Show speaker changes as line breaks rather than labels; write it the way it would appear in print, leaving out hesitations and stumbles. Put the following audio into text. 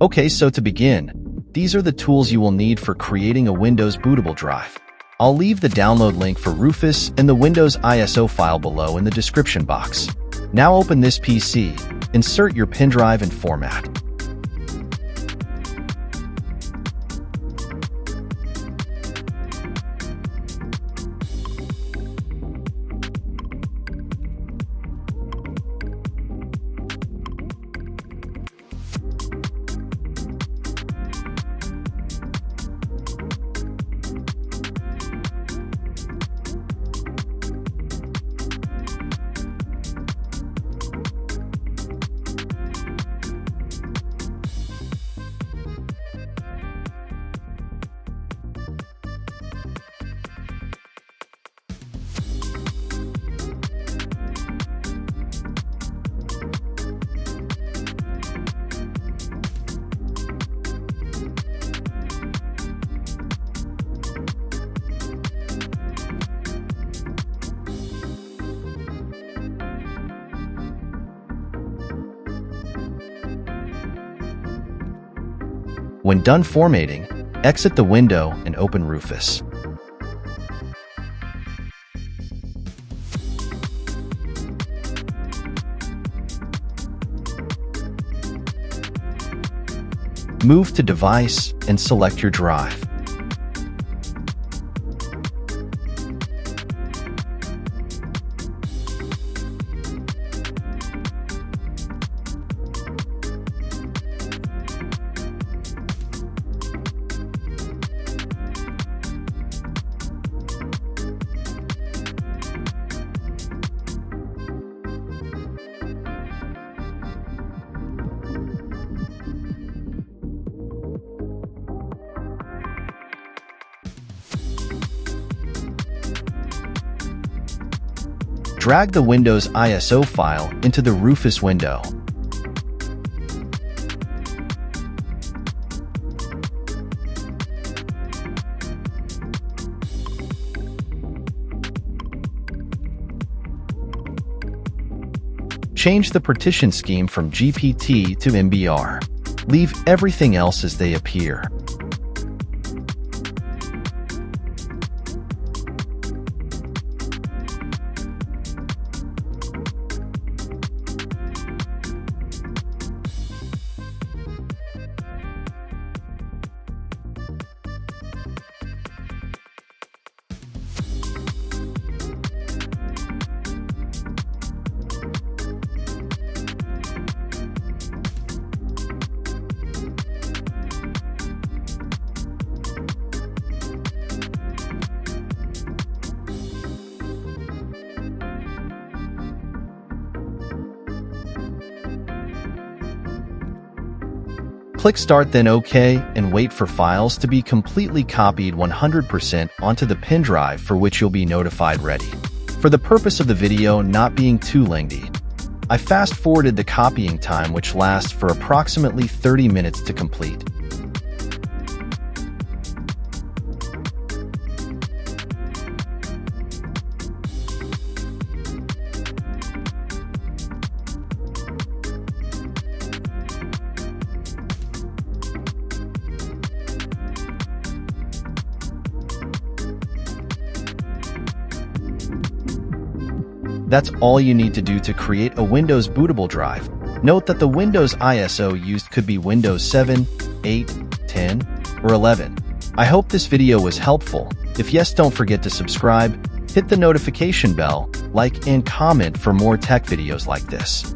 Okay, so to begin, these are the tools you will need for creating a Windows bootable drive. I'll leave the download link for Rufus and the Windows ISO file below in the description box. Now open this PC, insert your pen drive and format. When done formatting, exit the window and open Rufus. Move to Device and select your drive. Drag the Windows ISO file into the Rufus window. Change the partition scheme from GPT to MBR. Leave everything else as they appear. Click Start, then OK, and wait for files to be completely copied 100% onto the pen drive for which you'll be notified ready. For the purpose of the video not being too lengthy, I fast-forwarded the copying time, which lasts for approximately 30 minutes to complete. That's all you need to do to create a Windows bootable drive. Note that the Windows ISO used could be Windows 7, 8, 10, or 11. I hope this video was helpful. If yes, don't forget to subscribe, hit the notification bell, like, and comment for more tech videos like this.